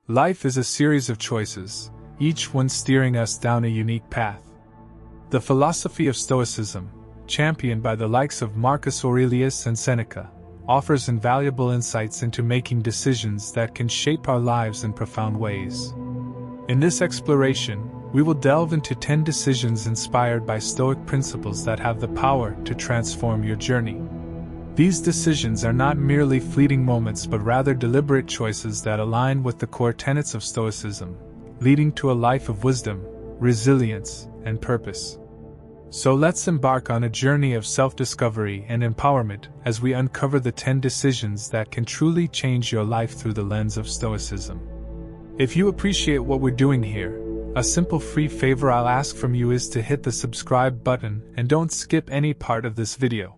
Life is a series of choices, each one steering us down a unique path. The philosophy of Stoicism, championed by the likes of Marcus Aurelius and Seneca, offers invaluable insights into making decisions that can shape our lives in profound ways. In this exploration, we will delve into 10 decisions inspired by Stoic principles that have the power to transform your journey. These decisions are not merely fleeting moments but rather deliberate choices that align with the core tenets of Stoicism, leading to a life of wisdom, resilience, and purpose. So let's embark on a journey of self-discovery and empowerment as we uncover the 10 decisions that can truly change your life through the lens of Stoicism. If you appreciate what we're doing here, a simple free favor I'll ask from you is to hit the subscribe button and don't skip any part of this video.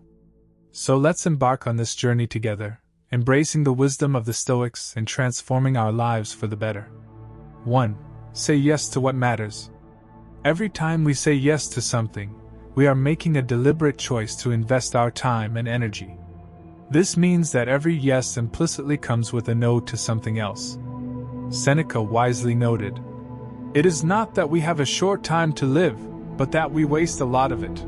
So let's embark on this journey together, embracing the wisdom of the Stoics and transforming our lives for the better. 1. Say yes to what matters. Every time we say yes to something, we are making a deliberate choice to invest our time and energy. This means that every yes implicitly comes with a no to something else. Seneca wisely noted, "It is not that we have a short time to live, but that we waste a lot of it."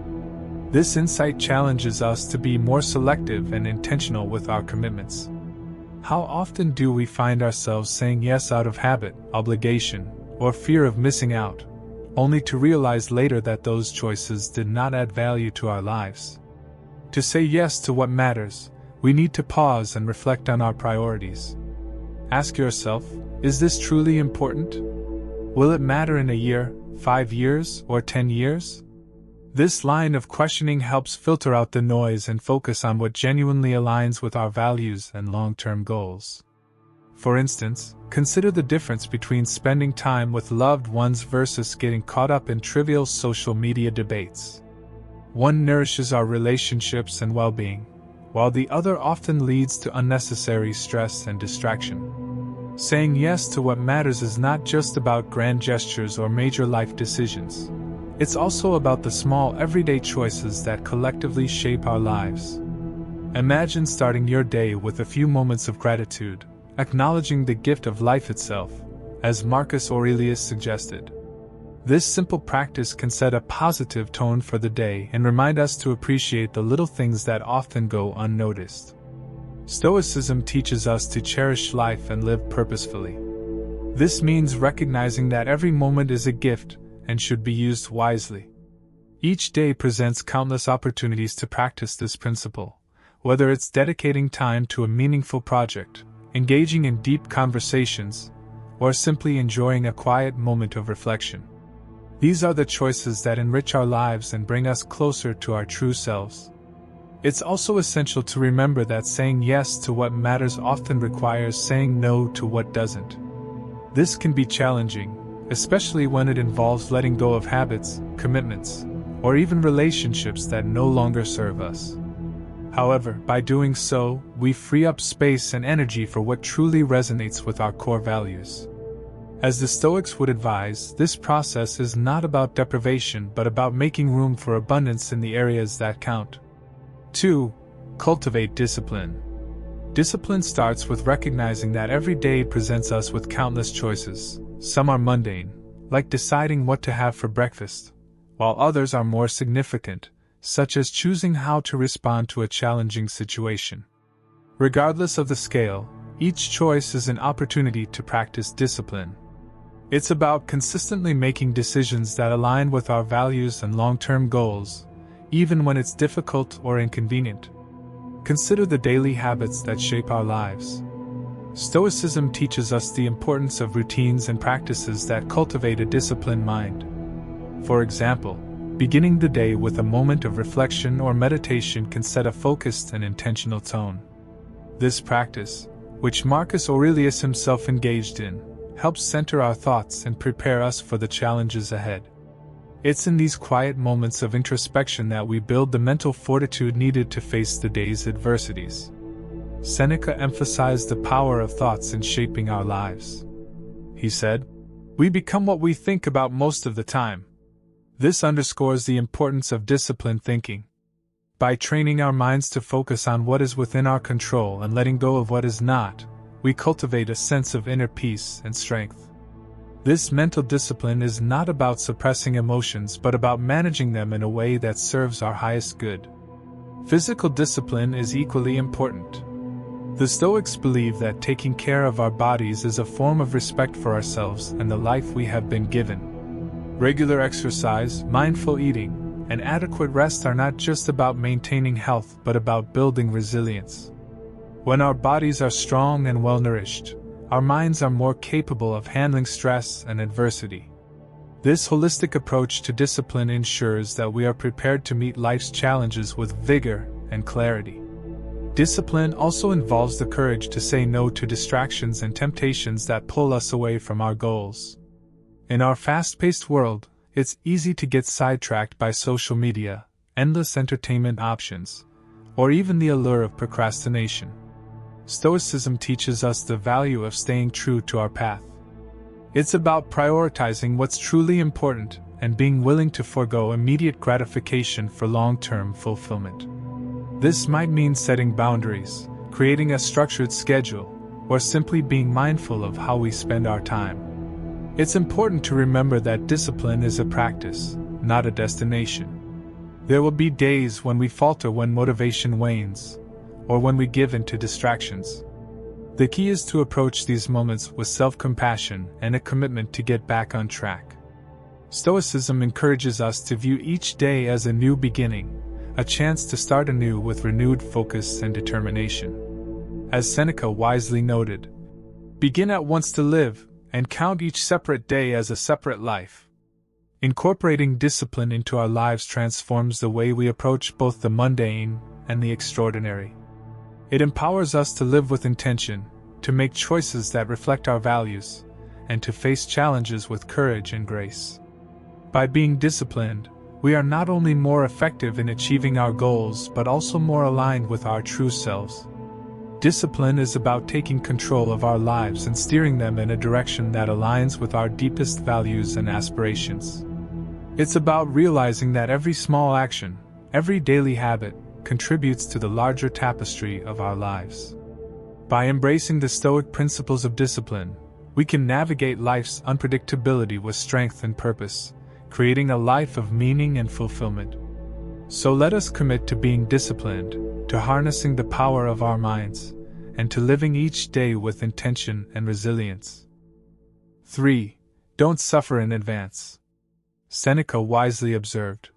This insight challenges us to be more selective and intentional with our commitments. How often do we find ourselves saying yes out of habit, obligation, or fear of missing out, only to realize later that those choices did not add value to our lives? To say yes to what matters, we need to pause and reflect on our priorities. Ask yourself, is this truly important? Will it matter in a year, 5 years, or 10 years? This line of questioning helps filter out the noise and focus on what genuinely aligns with our values and long-term goals. For instance, consider the difference between spending time with loved ones versus getting caught up in trivial social media debates. One nourishes our relationships and well-being, while the other often leads to unnecessary stress and distraction. Saying yes to what matters is not just about grand gestures or major life decisions. It's also about the small everyday choices that collectively shape our lives. Imagine starting your day with a few moments of gratitude, acknowledging the gift of life itself, as Marcus Aurelius suggested. This simple practice can set a positive tone for the day and remind us to appreciate the little things that often go unnoticed. Stoicism teaches us to cherish life and live purposefully. This means recognizing that every moment is a gift and should be used wisely. Each day presents countless opportunities to practice this principle, whether it's dedicating time to a meaningful project, engaging in deep conversations, or simply enjoying a quiet moment of reflection. These are the choices that enrich our lives and bring us closer to our true selves. It's also essential to remember that saying yes to what matters often requires saying no to what doesn't. This can be challenging, especially when it involves letting go of habits, commitments, or even relationships that no longer serve us. However, by doing so, we free up space and energy for what truly resonates with our core values. As the Stoics would advise, this process is not about deprivation but about making room for abundance in the areas that count. 2. Cultivate discipline. Discipline starts with recognizing that every day presents us with countless choices. Some are mundane, like deciding what to have for breakfast, while others are more significant, such as choosing how to respond to a challenging situation. Regardless of the scale, each choice is an opportunity to practice discipline. It's about consistently making decisions that align with our values and long-term goals, even when it's difficult or inconvenient. Consider the daily habits that shape our lives. Stoicism teaches us the importance of routines and practices that cultivate a disciplined mind. For example, beginning the day with a moment of reflection or meditation can set a focused and intentional tone. This practice, which Marcus Aurelius himself engaged in, helps center our thoughts and prepare us for the challenges ahead. It's in these quiet moments of introspection that we build the mental fortitude needed to face the day's adversities. Seneca emphasized the power of thoughts in shaping our lives. He said, "We become what we think about most of the time." This underscores the importance of disciplined thinking. By training our minds to focus on what is within our control and letting go of what is not, we cultivate a sense of inner peace and strength. This mental discipline is not about suppressing emotions but about managing them in a way that serves our highest good. Physical discipline is equally important. The Stoics believe that taking care of our bodies is a form of respect for ourselves and the life we have been given. Regular exercise, mindful eating, and adequate rest are not just about maintaining health but about building resilience. When our bodies are strong and well-nourished, our minds are more capable of handling stress and adversity. This holistic approach to discipline ensures that we are prepared to meet life's challenges with vigor and clarity. Discipline also involves the courage to say no to distractions and temptations that pull us away from our goals. In our fast-paced world, it's easy to get sidetracked by social media, endless entertainment options, or even the allure of procrastination. Stoicism teaches us the value of staying true to our path. It's about prioritizing what's truly important and being willing to forego immediate gratification for long-term fulfillment. This might mean setting boundaries, creating a structured schedule, or simply being mindful of how we spend our time. It's important to remember that discipline is a practice, not a destination. There will be days when we falter when motivation wanes, or when we give in to distractions. The key is to approach these moments with self-compassion and a commitment to get back on track. Stoicism encourages us to view each day as a new beginning, a chance to start anew with renewed focus and determination. As Seneca wisely noted, "Begin at once to live, and count each separate day as a separate life." Incorporating discipline into our lives transforms the way we approach both the mundane and the extraordinary. It empowers us to live with intention, to make choices that reflect our values, and to face challenges with courage and grace. By being disciplined, we are not only more effective in achieving our goals but also more aligned with our true selves. Discipline is about taking control of our lives and steering them in a direction that aligns with our deepest values and aspirations. It's about realizing that every small action, every daily habit, contributes to the larger tapestry of our lives. By embracing the Stoic principles of discipline, we can navigate life's unpredictability with strength and purpose, creating a life of meaning and fulfillment. So let us commit to being disciplined, to harnessing the power of our minds, and to living each day with intention and resilience. 3. Don't suffer in advance. Seneca wisely observed,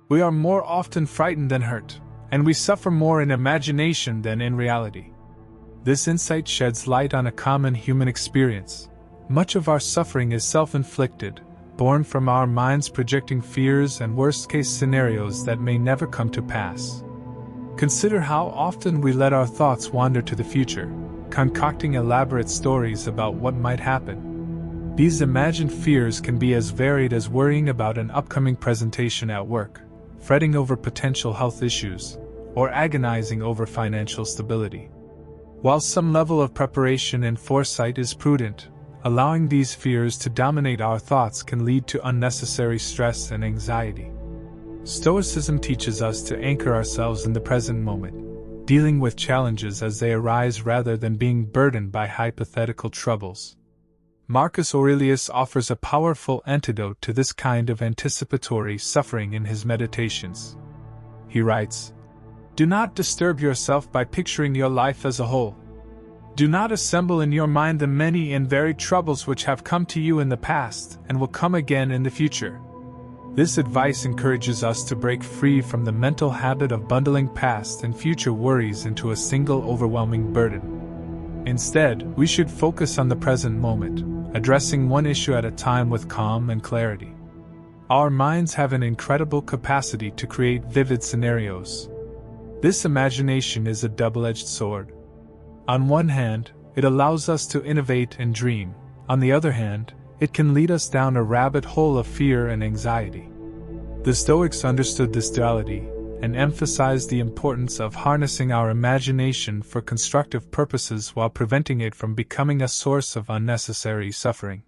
"We are more often frightened than hurt, and we suffer more in imagination than in reality." This insight sheds light on a common human experience. Much of our suffering is self-inflicted, born from our minds projecting fears and worst-case scenarios that may never come to pass. Consider how often we let our thoughts wander to the future, concocting elaborate stories about what might happen. These imagined fears can be as varied as worrying about an upcoming presentation at work, fretting over potential health issues, or agonizing over financial stability. While some level of preparation and foresight is prudent, allowing these fears to dominate our thoughts can lead to unnecessary stress and anxiety. Stoicism teaches us to anchor ourselves in the present moment, dealing with challenges as they arise rather than being burdened by hypothetical troubles. Marcus Aurelius offers a powerful antidote to this kind of anticipatory suffering in his Meditations. He writes, "Do not disturb yourself by picturing your life as a whole. Do not assemble in your mind the many and varied troubles which have come to you in the past and will come again in the future." This advice encourages us to break free from the mental habit of bundling past and future worries into a single overwhelming burden. Instead, we should focus on the present moment, addressing one issue at a time with calm and clarity. Our minds have an incredible capacity to create vivid scenarios. This imagination is a double-edged sword. On one hand, it allows us to innovate and dream. On the other hand, it can lead us down a rabbit hole of fear and anxiety. The Stoics understood this duality and emphasized the importance of harnessing our imagination for constructive purposes while preventing it from becoming a source of unnecessary suffering.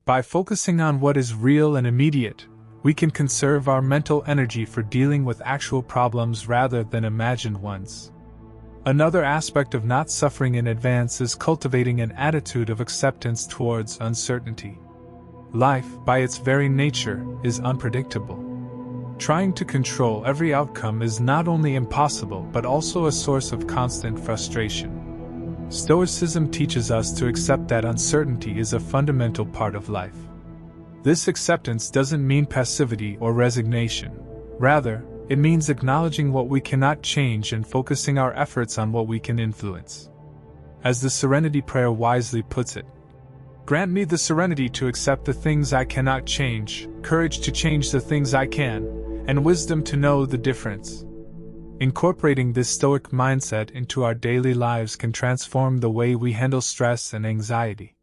By focusing on what is real and immediate, we can conserve our mental energy for dealing with actual problems rather than imagined ones. Another aspect of not suffering in advance is cultivating an attitude of acceptance towards uncertainty. Life, by its very nature, is unpredictable. Trying to control every outcome is not only impossible but also a source of constant frustration. Stoicism teaches us to accept that uncertainty is a fundamental part of life. This acceptance doesn't mean passivity or resignation. Rather, it means acknowledging what we cannot change and focusing our efforts on what we can influence. As the Serenity Prayer wisely puts it, "Grant me the serenity to accept the things I cannot change, courage to change the things I can, and wisdom to know the difference." Incorporating this Stoic mindset into our daily lives can transform the way we handle stress and anxiety.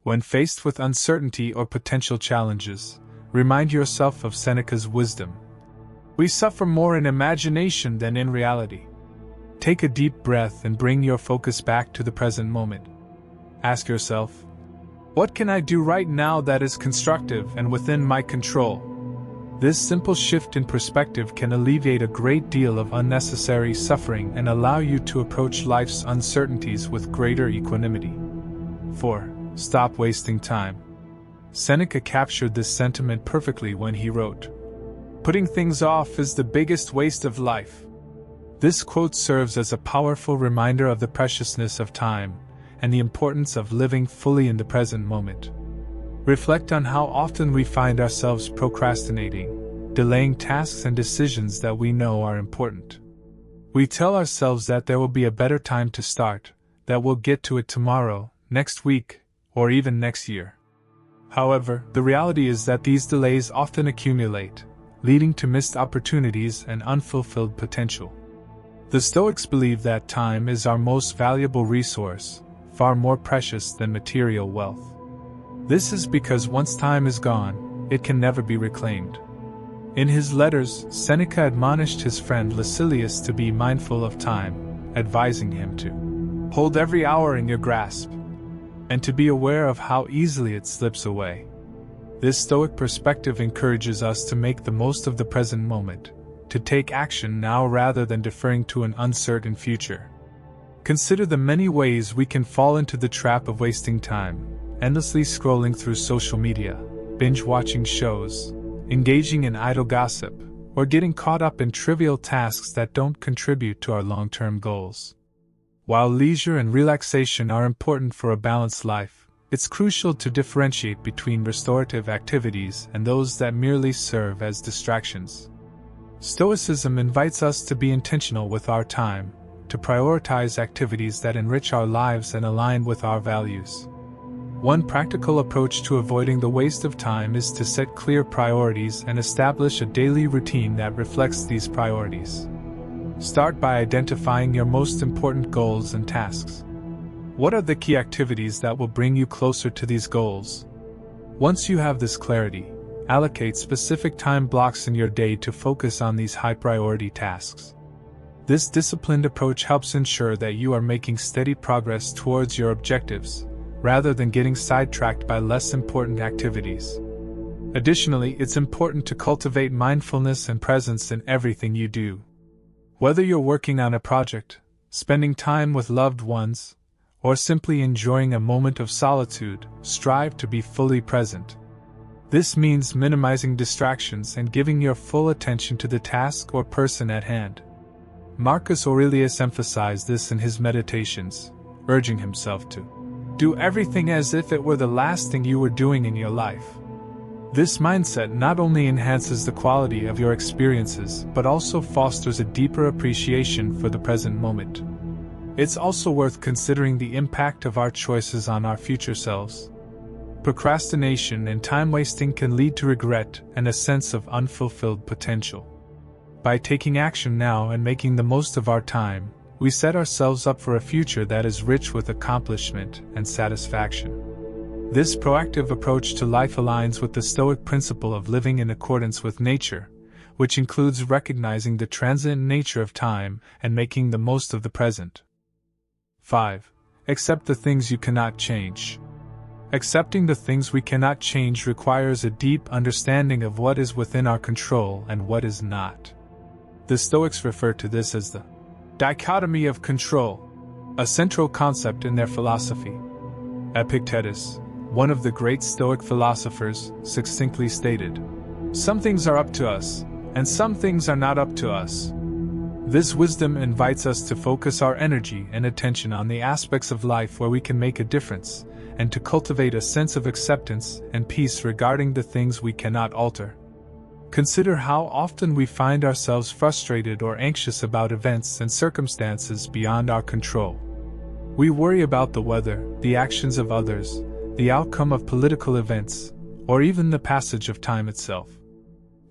When faced with uncertainty or potential challenges, remind yourself of Seneca's wisdom. We suffer more in imagination than in reality. Take a deep breath and bring your focus back to the present moment. Ask yourself, what can I do right now that is constructive and within my control? This simple shift in perspective can alleviate a great deal of unnecessary suffering and allow you to approach life's uncertainties with greater equanimity. 4. Stop wasting time. Seneca captured this sentiment perfectly when he wrote, "Putting things off is the biggest waste of life." This quote serves as a powerful reminder of the preciousness of time and the importance of living fully in the present moment. Reflect on how often we find ourselves procrastinating, delaying tasks and decisions that we know are important. We tell ourselves that there will be a better time to start, that we'll get to it tomorrow, next week, or even next year. However, the reality is that these delays often accumulate, leading to missed opportunities and unfulfilled potential. The Stoics believe that time is our most valuable resource, far more precious than material wealth. This is because once time is gone, it can never be reclaimed. In his letters, Seneca admonished his friend Lucilius to be mindful of time, advising him to hold every hour in your grasp, and to be aware of how easily it slips away. This Stoic perspective encourages us to make the most of the present moment, to take action now rather than deferring to an uncertain future. Consider the many ways we can fall into the trap of wasting time, endlessly scrolling through social media, binge-watching shows, engaging in idle gossip, or getting caught up in trivial tasks that don't contribute to our long-term goals. While leisure and relaxation are important for a balanced life, it's crucial to differentiate between restorative activities and those that merely serve as distractions. Stoicism invites us to be intentional with our time, to prioritize activities that enrich our lives and align with our values. One practical approach to avoiding the waste of time is to set clear priorities and establish a daily routine that reflects these priorities. Start by identifying your most important goals and tasks. What are the key activities that will bring you closer to these goals? Once you have this clarity, allocate specific time blocks in your day to focus on these high-priority tasks. This disciplined approach helps ensure that you are making steady progress towards your objectives, rather than getting sidetracked by less important activities. Additionally, it's important to cultivate mindfulness and presence in everything you do. Whether you're working on a project, spending time with loved ones, or simply enjoying a moment of solitude, strive to be fully present. This means minimizing distractions and giving your full attention to the task or person at hand. Marcus Aurelius emphasized this in his Meditations, urging himself to do everything as if it were the last thing you were doing in your life. This mindset not only enhances the quality of your experiences but also fosters a deeper appreciation for the present moment. It's also worth considering the impact of our choices on our future selves. Procrastination and time wasting can lead to regret and a sense of unfulfilled potential. By taking action now and making the most of our time, we set ourselves up for a future that is rich with accomplishment and satisfaction. This proactive approach to life aligns with the Stoic principle of living in accordance with nature, which includes recognizing the transient nature of time and making the most of the present. 5. Accept the things you cannot change. Accepting the things we cannot change requires a deep understanding of what is within our control and what is not. The Stoics refer to this as the Dichotomy of control, a central concept in their philosophy. Epictetus, one of the great Stoic philosophers, succinctly stated, "Some things are up to us, and some things are not up to us." This wisdom invites us to focus our energy and attention on the aspects of life where we can make a difference, and to cultivate a sense of acceptance and peace regarding the things we cannot alter. Consider how often we find ourselves frustrated or anxious about events and circumstances beyond our control. We worry about the weather, the actions of others, the outcome of political events, or even the passage of time itself.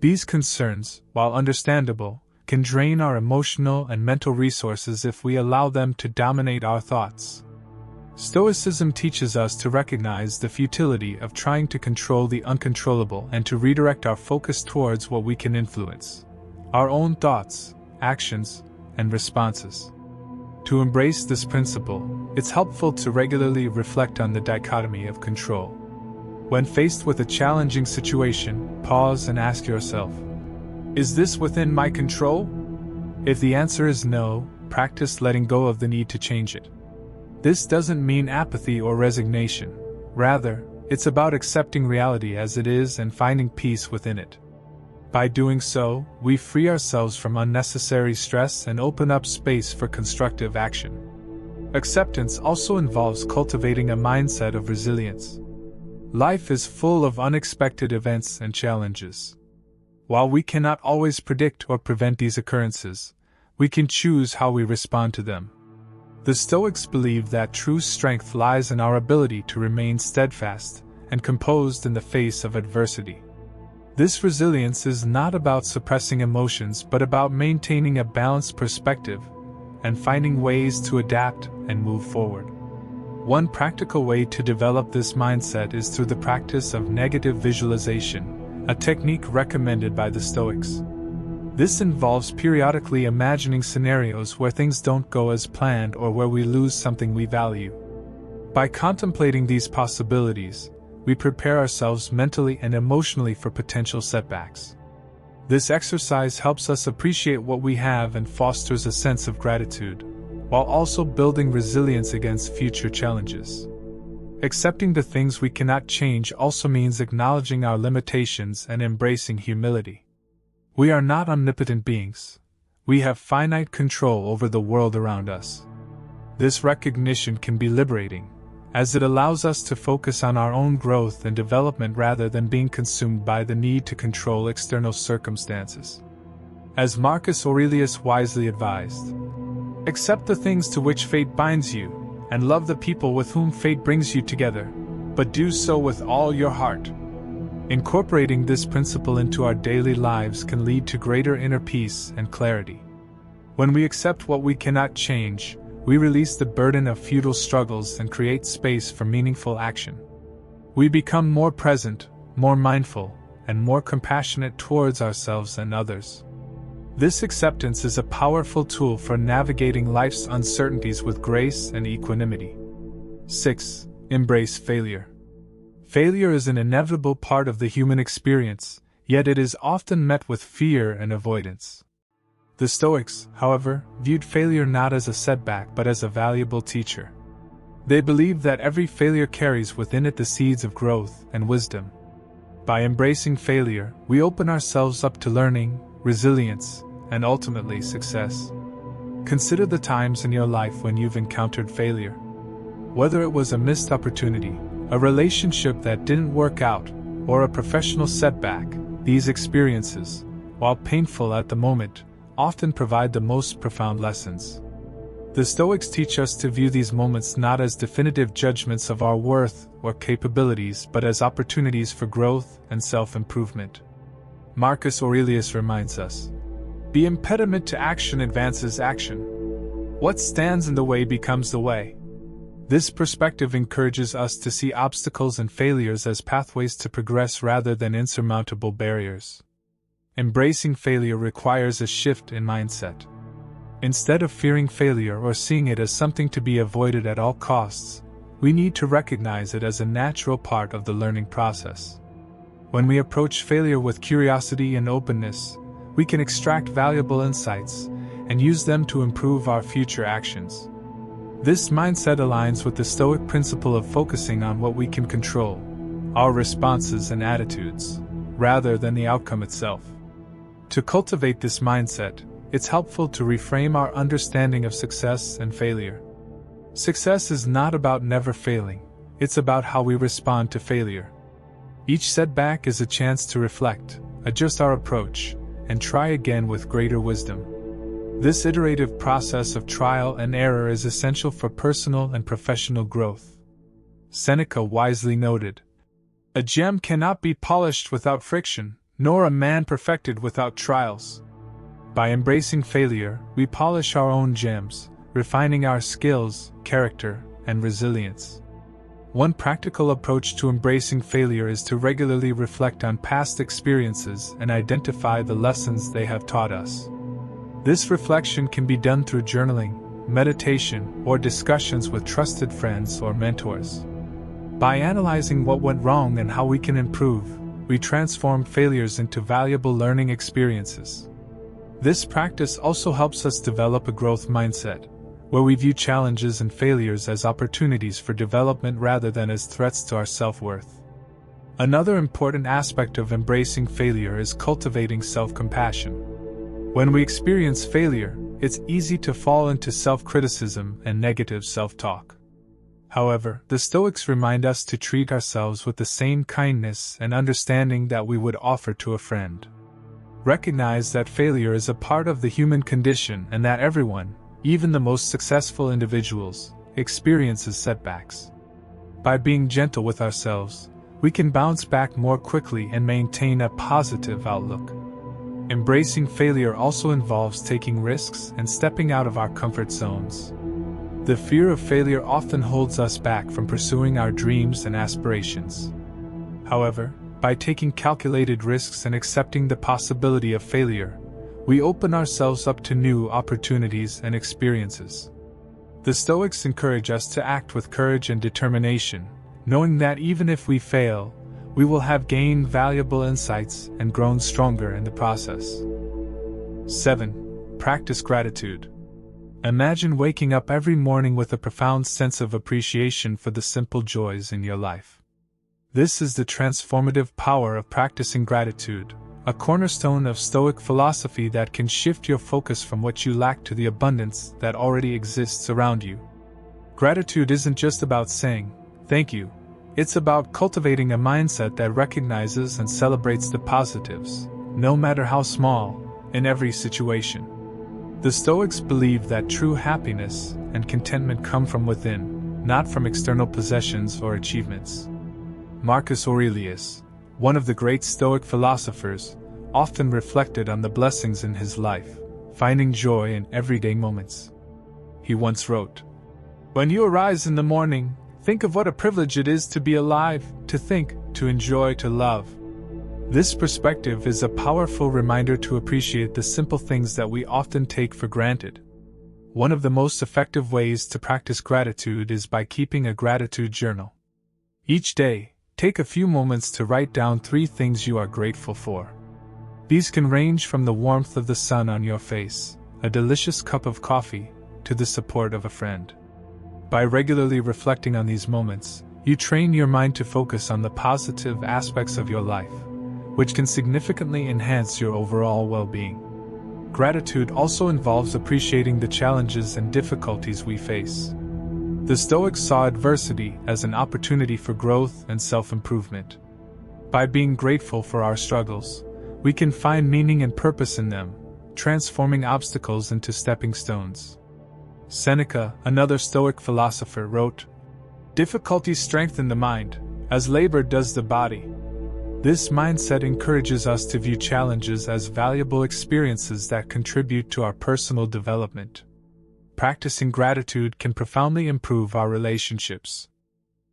These concerns, while understandable, can drain our emotional and mental resources if we allow them to dominate our thoughts. Stoicism teaches us to recognize the futility of trying to control the uncontrollable and to redirect our focus towards what we can influence: our own thoughts, actions, and responses. To embrace this principle, it's helpful to regularly reflect on the dichotomy of control. When faced with a challenging situation, pause and ask yourself, "Is this within my control?" If the answer is no, practice letting go of the need to change it. This doesn't mean apathy or resignation. Rather, it's about accepting reality as it is and finding peace within it. By doing so, we free ourselves from unnecessary stress and open up space for constructive action. Acceptance also involves cultivating a mindset of resilience. Life is full of unexpected events and challenges. While we cannot always predict or prevent these occurrences, we can choose how we respond to them. The Stoics believe that true strength lies in our ability to remain steadfast and composed in the face of adversity. This resilience is not about suppressing emotions but about maintaining a balanced perspective and finding ways to adapt and move forward. One practical way to develop this mindset is through the practice of negative visualization, a technique recommended by the Stoics. This involves periodically imagining scenarios where things don't go as planned or where we lose something we value. By contemplating these possibilities, we prepare ourselves mentally and emotionally for potential setbacks. This exercise helps us appreciate what we have and fosters a sense of gratitude, while also building resilience against future challenges. Accepting the things we cannot change also means acknowledging our limitations and embracing humility. We are not omnipotent beings. We have finite control over the world around us. This recognition can be liberating, as it allows us to focus on our own growth and development rather than being consumed by the need to control external circumstances. As Marcus Aurelius wisely advised, "Accept the things to which fate binds you, and love the people with whom fate brings you together, but do so with all your heart." Incorporating this principle into our daily lives can lead to greater inner peace and clarity. When we accept what we cannot change, we release the burden of futile struggles and create space for meaningful action. We become more present, more mindful, and more compassionate towards ourselves and others. This acceptance is a powerful tool for navigating life's uncertainties with grace and equanimity. 6. Embrace failure. Failure is an inevitable part of the human experience, yet it is often met with fear and avoidance. The Stoics, however, viewed failure not as a setback but as a valuable teacher. They believed that every failure carries within it the seeds of growth and wisdom. By embracing failure, we open ourselves up to learning, resilience, and ultimately success. Consider the times in your life when you've encountered failure. Whether it was a missed opportunity, a relationship that didn't work out, or a professional setback, these experiences, while painful at the moment, often provide the most profound lessons. The Stoics teach us to view these moments not as definitive judgments of our worth or capabilities but as opportunities for growth and self-improvement. Marcus Aurelius reminds us, "The impediment to action advances action. What stands in the way becomes the way." This perspective encourages us to see obstacles and failures as pathways to progress rather than insurmountable barriers. Embracing failure requires a shift in mindset. Instead of fearing failure or seeing it as something to be avoided at all costs, we need to recognize it as a natural part of the learning process. When we approach failure with curiosity and openness, we can extract valuable insights and use them to improve our future actions. This mindset aligns with the Stoic principle of focusing on what we can control, our responses and attitudes, rather than the outcome itself. To cultivate this mindset, it's helpful to reframe our understanding of success and failure. Success is not about never failing, it's about how we respond to failure. Each setback is a chance to reflect, adjust our approach, and try again with greater wisdom. This iterative process of trial and error is essential for personal and professional growth. Seneca wisely noted, "A gem cannot be polished without friction, nor a man perfected without trials." By embracing failure, we polish our own gems, refining our skills, character, and resilience. One practical approach to embracing failure is to regularly reflect on past experiences and identify the lessons they have taught us. This reflection can be done through journaling, meditation, or discussions with trusted friends or mentors. By analyzing what went wrong and how we can improve, we transform failures into valuable learning experiences. This practice also helps us develop a growth mindset, where we view challenges and failures as opportunities for development rather than as threats to our self-worth. Another important aspect of embracing failure is cultivating self-compassion. When we experience failure, it's easy to fall into self-criticism and negative self-talk. However, the Stoics remind us to treat ourselves with the same kindness and understanding that we would offer to a friend. Recognize that failure is a part of the human condition and that everyone, even the most successful individuals, experiences setbacks. By being gentle with ourselves, we can bounce back more quickly and maintain a positive outlook. Embracing failure also involves taking risks and stepping out of our comfort zones. The fear of failure often holds us back from pursuing our dreams and aspirations. However, by taking calculated risks and accepting the possibility of failure, we open ourselves up to new opportunities and experiences. The Stoics encourage us to act with courage and determination, knowing that even if we fail, we will have gained valuable insights and grown stronger in the process. 7. Practice gratitude. Imagine waking up every morning with a profound sense of appreciation for the simple joys in your life. This is the transformative power of practicing gratitude, a cornerstone of Stoic philosophy that can shift your focus from what you lack to the abundance that already exists around you. Gratitude isn't just about saying, "Thank you." It's about cultivating a mindset that recognizes and celebrates the positives, no matter how small, in every situation. The Stoics believe that true happiness and contentment come from within, not from external possessions or achievements. Marcus Aurelius, one of the great Stoic philosophers, often reflected on the blessings in his life, finding joy in everyday moments. He once wrote, "When you arise in the morning, think of what a privilege it is to be alive, to think, to enjoy, to love." This perspective is a powerful reminder to appreciate the simple things that we often take for granted. One of the most effective ways to practice gratitude is by keeping a gratitude journal. Each day, take a few moments to write down 3 things you are grateful for. These can range from the warmth of the sun on your face, a delicious cup of coffee, to the support of a friend. By regularly reflecting on these moments, you train your mind to focus on the positive aspects of your life, which can significantly enhance your overall well-being. Gratitude also involves appreciating the challenges and difficulties we face. The Stoics saw adversity as an opportunity for growth and self-improvement. By being grateful for our struggles, we can find meaning and purpose in them, transforming obstacles into stepping stones. Seneca, another Stoic philosopher, wrote, "Difficulties strengthen the mind, as labor does the body." This mindset encourages us to view challenges as valuable experiences that contribute to our personal development. Practicing gratitude can profoundly improve our relationships.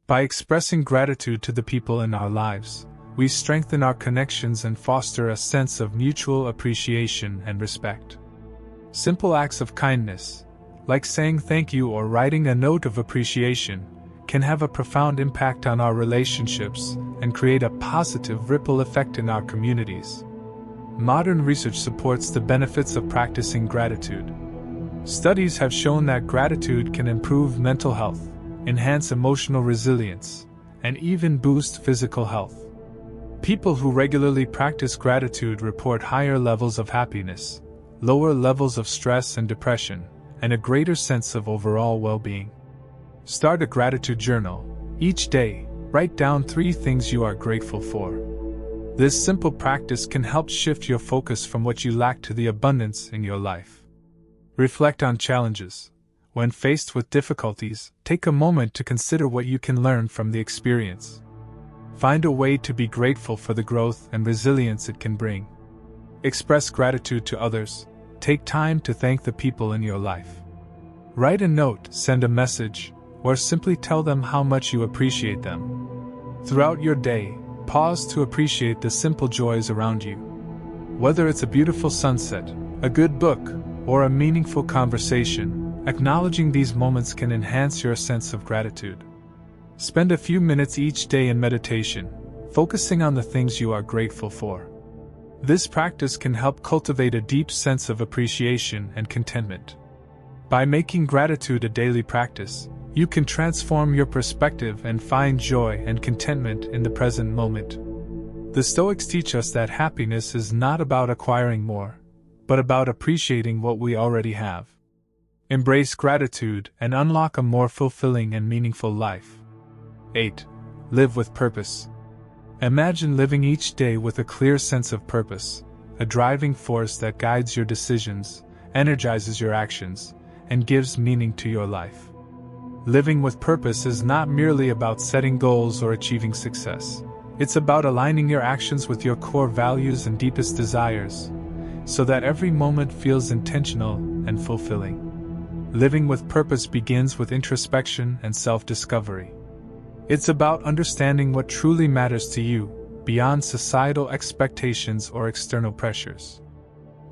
By expressing gratitude to the people in our lives, we strengthen our connections and foster a sense of mutual appreciation and respect. Simple acts of kindness, like saying thank you or writing a note of appreciation, can have a profound impact on our relationships and create a positive ripple effect in our communities. modern research supports the benefits of practicing gratitude. Studies have shown that gratitude can improve mental health, enhance emotional resilience, and even boost physical health. People who regularly practice gratitude report higher levels of happiness, lower levels of stress and depression, and a greater sense of overall well-being. Start a gratitude journal. Each day, write down 3 things you are grateful for. This simple practice can help shift your focus from what you lack to the abundance in your life. Reflect on challenges. When faced with difficulties, take a moment to consider what you can learn from the experience. Find a way to be grateful for the growth and resilience it can bring. Express gratitude to others. Take time to thank the people in your life. Write a note, send a message, or simply tell them how much you appreciate them. Throughout your day, pause to appreciate the simple joys around you. Whether it's a beautiful sunset, a good book, or a meaningful conversation, acknowledging these moments can enhance your sense of gratitude. Spend a few minutes each day in meditation, focusing on the things you are grateful for. This practice can help cultivate a deep sense of appreciation and contentment. By making gratitude a daily practice, you can transform your perspective and find joy and contentment in the present moment. The Stoics teach us that happiness is not about acquiring more, but about appreciating what we already have. Embrace gratitude and unlock a more fulfilling and meaningful life. 8. Live with purpose. Imagine living each day with a clear sense of purpose, a driving force that guides your decisions, energizes your actions, and gives meaning to your life. Living with purpose is not merely about setting goals or achieving success. It's about aligning your actions with your core values and deepest desires, so that every moment feels intentional and fulfilling. Living with purpose begins with introspection and self-discovery. It's about understanding what truly matters to you, beyond societal expectations or external pressures.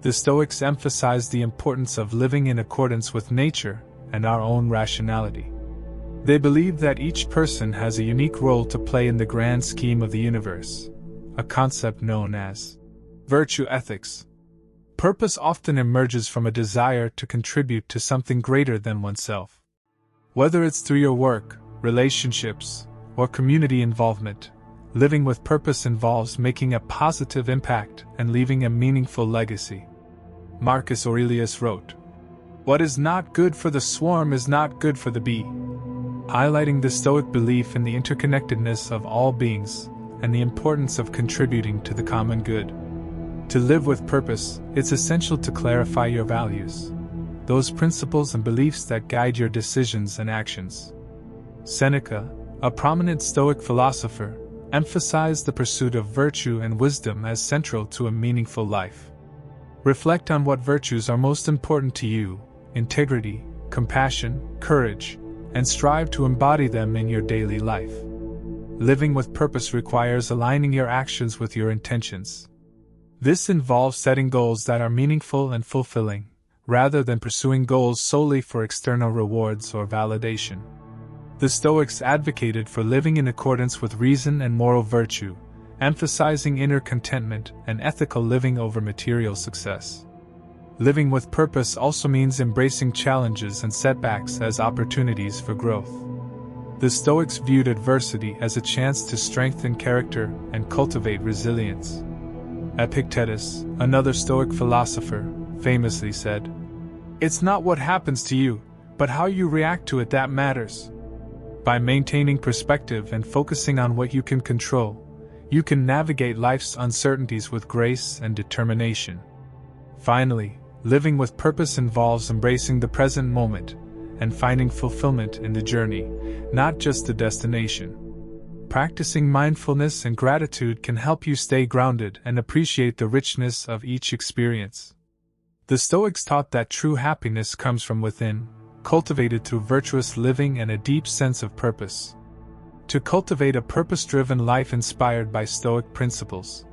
The Stoics emphasize the importance of living in accordance with nature and our own rationality. They believe that each person has a unique role to play in the grand scheme of the universe, a concept known as virtue ethics. Purpose often emerges from a desire to contribute to something greater than oneself. Whether it's through your work, relationships, or community involvement, living with purpose involves making a positive impact and leaving a meaningful legacy. Marcus Aurelius wrote, "What is not good for the swarm is not good for the bee," highlighting the Stoic belief in the interconnectedness of all beings and the importance of contributing to the common good. To live with purpose, it's essential to clarify your values, those principles and beliefs that guide your decisions and actions. Seneca, a prominent Stoic philosopher, emphasized the pursuit of virtue and wisdom as central to a meaningful life. Reflect on what virtues are most important to you: integrity, compassion, courage, and strive to embody them in your daily life. Living with purpose requires aligning your actions with your intentions. This involves setting goals that are meaningful and fulfilling, rather than pursuing goals solely for external rewards or validation. The Stoics advocated for living in accordance with reason and moral virtue, emphasizing inner contentment and ethical living over material success. Living with purpose also means embracing challenges and setbacks as opportunities for growth. The Stoics viewed adversity as a chance to strengthen character and cultivate resilience. Epictetus, another Stoic philosopher, famously said, "It's not what happens to you, but how you react to it that matters." By maintaining perspective and focusing on what you can control, you can navigate life's uncertainties with grace and determination. Finally, living with purpose involves embracing the present moment and finding fulfillment in the journey, not just the destination. Practicing mindfulness and gratitude can help you stay grounded and appreciate the richness of each experience. The Stoics taught that true happiness comes from within, cultivated through virtuous living and a deep sense of purpose. To cultivate a purpose-driven life inspired by Stoic principles.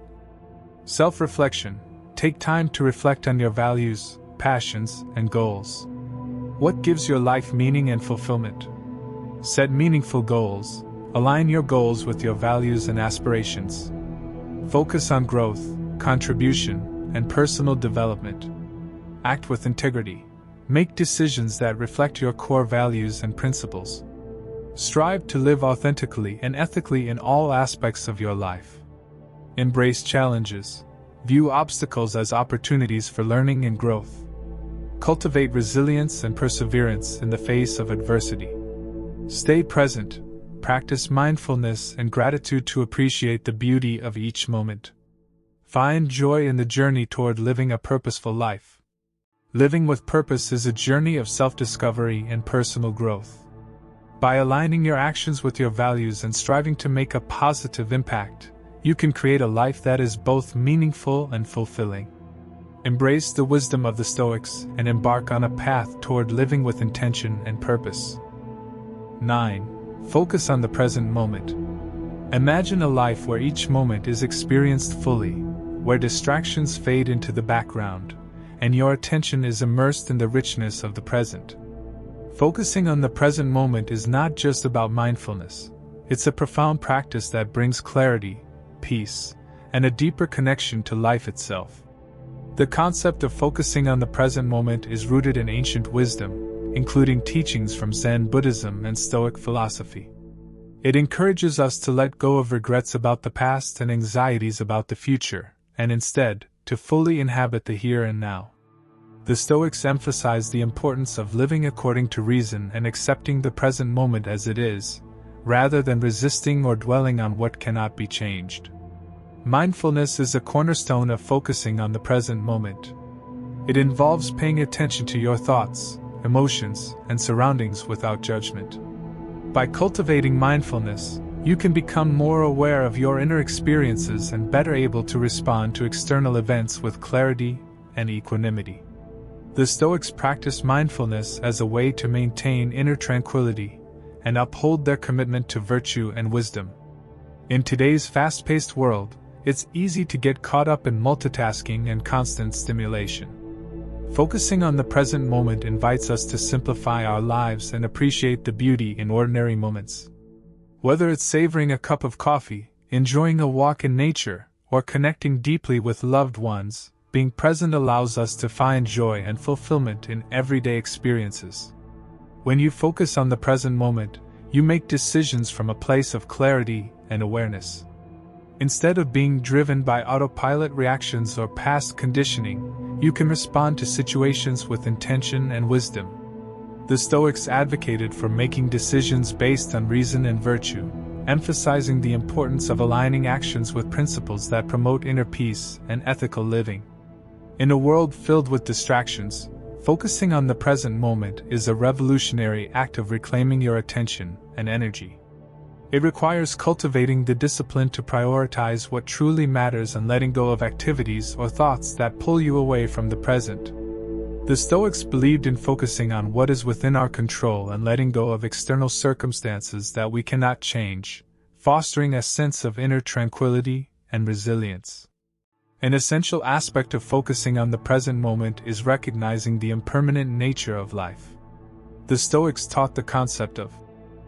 Self-reflection. Take time to reflect on your values, passions, and goals. What gives your life meaning and fulfillment? Set meaningful goals. Align your goals with your values and aspirations. Focus on growth, contribution, and personal development. Act with integrity. Make decisions that reflect your core values and principles. Strive to live authentically and ethically in all aspects of your life. Embrace challenges. View obstacles as opportunities for learning and growth. Cultivate resilience and perseverance in the face of adversity. Stay present. Practice mindfulness and gratitude to appreciate the beauty of each moment. Find joy in the journey toward living a purposeful life. Living with purpose is a journey of self-discovery and personal growth. By aligning your actions with your values and striving to make a positive impact, you can create a life that is both meaningful and fulfilling. Embrace the wisdom of the Stoics and embark on a path toward living with intention and purpose. 9. Focus on the present moment. Imagine a life where each moment is experienced fully, where distractions fade into the background, and your attention is immersed in the richness of the present. Focusing on the present moment is not just about mindfulness, it's a profound practice that brings clarity, peace, and a deeper connection to life itself. The concept of focusing on the present moment is rooted in ancient wisdom, including teachings from Zen Buddhism and Stoic philosophy. It encourages us to let go of regrets about the past and anxieties about the future, and instead, to fully inhabit the here and now. The Stoics emphasize the importance of living according to reason and accepting the present moment as it is, rather than resisting or dwelling on what cannot be changed. Mindfulness is a cornerstone of focusing on the present moment. It involves paying attention to your thoughts, emotions, and surroundings without judgment. By cultivating mindfulness, you can become more aware of your inner experiences and better able to respond to external events with clarity and equanimity. The Stoics practice mindfulness as a way to maintain inner tranquility and uphold their commitment to virtue and wisdom. In today's fast-paced world, it's easy to get caught up in multitasking and constant stimulation. Focusing on the present moment invites us to simplify our lives and appreciate the beauty in ordinary moments. Whether it's savoring a cup of coffee, enjoying a walk in nature, or connecting deeply with loved ones, being present allows us to find joy and fulfillment in everyday experiences. When you focus on the present moment, you make decisions from a place of clarity and awareness. Instead of being driven by autopilot reactions or past conditioning, you can respond to situations with intention and wisdom. The Stoics advocated for making decisions based on reason and virtue, emphasizing the importance of aligning actions with principles that promote inner peace and ethical living. In a world filled with distractions, focusing on the present moment is a revolutionary act of reclaiming your attention and energy. It requires cultivating the discipline to prioritize what truly matters and letting go of activities or thoughts that pull you away from the present. The Stoics believed in focusing on what is within our control and letting go of external circumstances that we cannot change, fostering a sense of inner tranquility and resilience. An essential aspect of focusing on the present moment is recognizing the impermanent nature of life. The Stoics taught the concept of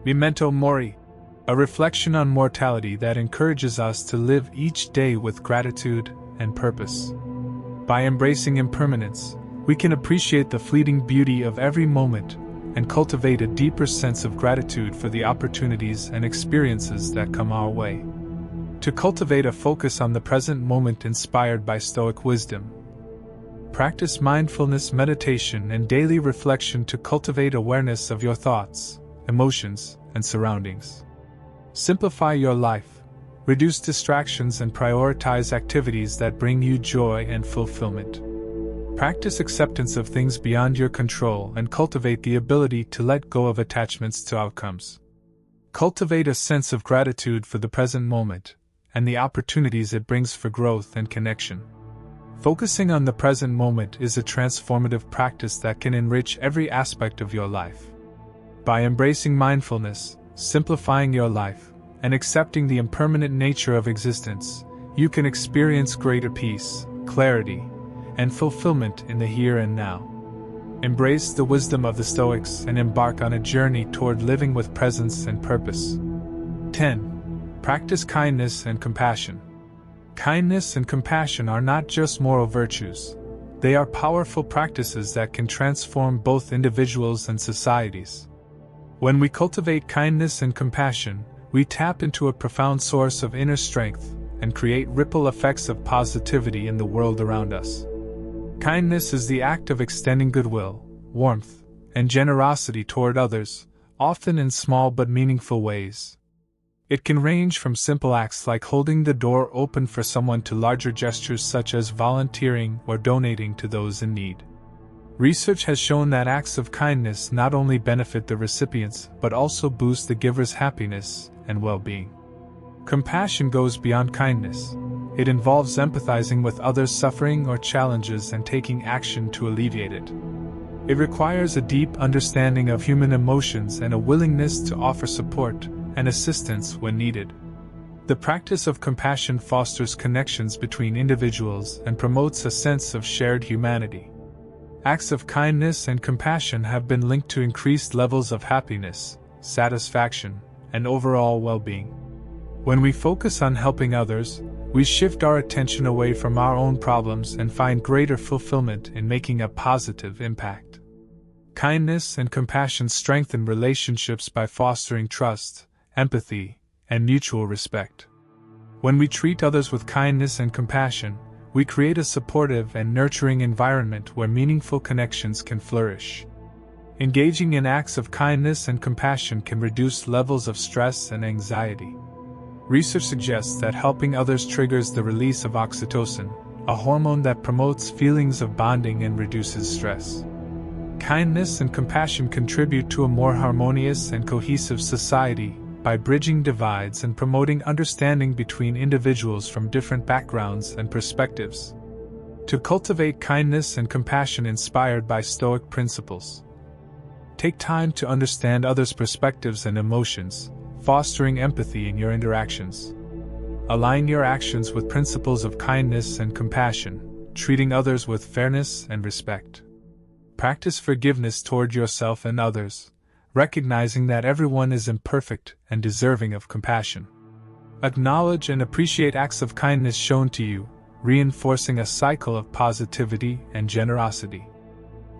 memento mori, a reflection on mortality that encourages us to live each day with gratitude and purpose. By embracing impermanence, we can appreciate the fleeting beauty of every moment and cultivate a deeper sense of gratitude for the opportunities and experiences that come our way. To cultivate a focus on the present moment inspired by Stoic wisdom, practice mindfulness meditation and daily reflection to cultivate awareness of your thoughts, emotions, and surroundings. Simplify your life, reduce distractions, and prioritize activities that bring you joy and fulfillment. Practice acceptance of things beyond your control and cultivate the ability to let go of attachments to outcomes. Cultivate a sense of gratitude for the present moment and the opportunities it brings for growth and connection. Focusing on the present moment is a transformative practice that can enrich every aspect of your life. By embracing mindfulness, simplifying your life, and accepting the impermanent nature of existence, you can experience greater peace, clarity, and fulfillment in the here and now. Embrace the wisdom of the Stoics and embark on a journey toward living with presence and purpose. 10. Practice kindness and compassion. Kindness and compassion are not just moral virtues, they are powerful practices that can transform both individuals and societies. When we cultivate kindness and compassion, we tap into a profound source of inner strength and create ripple effects of positivity in the world around us. Kindness is the act of extending goodwill, warmth, and generosity toward others, often in small but meaningful ways. It can range from simple acts like holding the door open for someone to larger gestures such as volunteering or donating to those in need. Research has shown that acts of kindness not only benefit the recipients but also boost the giver's happiness and well-being. Compassion goes beyond kindness. It involves empathizing with others' suffering or challenges and taking action to alleviate it. It requires a deep understanding of human emotions and a willingness to offer support and assistance when needed. The practice of compassion fosters connections between individuals and promotes a sense of shared humanity. Acts of kindness and compassion have been linked to increased levels of happiness, satisfaction, and overall well-being. When we focus on helping others, we shift our attention away from our own problems and find greater fulfillment in making a positive impact. Kindness and compassion strengthen relationships by fostering trust, empathy, and mutual respect. When we treat others with kindness and compassion, we create a supportive and nurturing environment where meaningful connections can flourish. Engaging in acts of kindness and compassion can reduce levels of stress and anxiety. Research suggests that helping others triggers the release of oxytocin, a hormone that promotes feelings of bonding and reduces stress. Kindness and compassion contribute to a more harmonious and cohesive society by bridging divides and promoting understanding between individuals from different backgrounds and perspectives. To cultivate kindness and compassion inspired by Stoic principles. Take time to understand others' perspectives and emotions, fostering empathy in your interactions. Align your actions with principles of kindness and compassion, treating others with fairness and respect. Practice forgiveness toward yourself and others, recognizing that everyone is imperfect and deserving of compassion. Acknowledge and appreciate acts of kindness shown to you, reinforcing a cycle of positivity and generosity.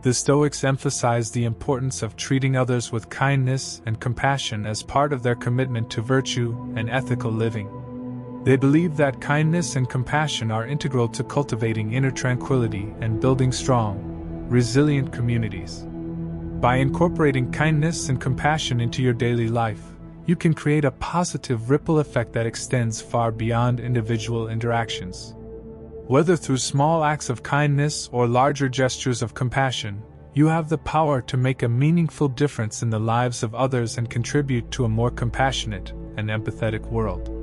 The Stoics emphasize the importance of treating others with kindness and compassion as part of their commitment to virtue and ethical living. They believe that kindness and compassion are integral to cultivating inner tranquility and building strong, resilient communities. By incorporating kindness and compassion into your daily life, you can create a positive ripple effect that extends far beyond individual interactions. Whether through small acts of kindness or larger gestures of compassion, you have the power to make a meaningful difference in the lives of others and contribute to a more compassionate and empathetic world.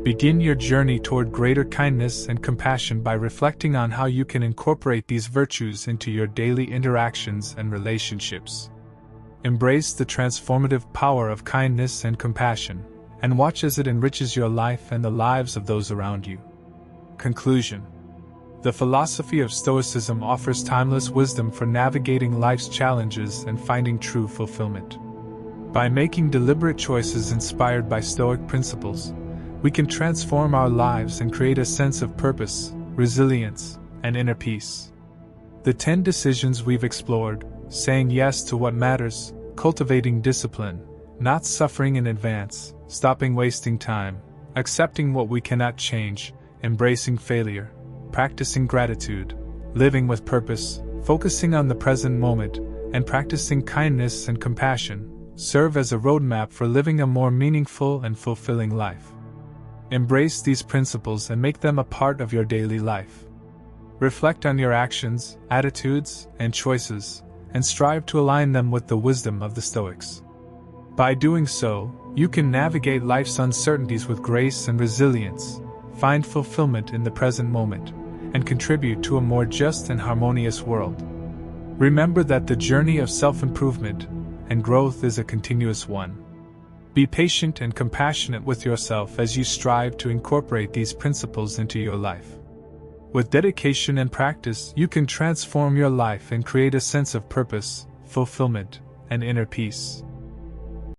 Begin your journey toward greater kindness and compassion by reflecting on how you can incorporate these virtues into your daily interactions and relationships. Embrace the transformative power of kindness and compassion, and watch as it enriches your life and the lives of those around you. Conclusion. The philosophy of Stoicism offers timeless wisdom for navigating life's challenges and finding true fulfillment. By making deliberate choices inspired by Stoic principles, we can transform our lives and create a sense of purpose, resilience, and inner peace. The 10 decisions we've explored, saying yes to what matters, cultivating discipline, not suffering in advance, stopping wasting time, accepting what we cannot change, embracing failure, practicing gratitude, living with purpose, focusing on the present moment, and practicing kindness and compassion, serve as a roadmap for living a more meaningful and fulfilling life. Embrace these principles and make them a part of your daily life. Reflect on your actions, attitudes, and choices, and strive to align them with the wisdom of the Stoics. By doing so, you can navigate life's uncertainties with grace and resilience, find fulfillment in the present moment, and contribute to a more just and harmonious world. Remember that the journey of self-improvement and growth is a continuous one. Be patient and compassionate with yourself as you strive to incorporate these principles into your life. With dedication and practice, you can transform your life and create a sense of purpose, fulfillment, and inner peace.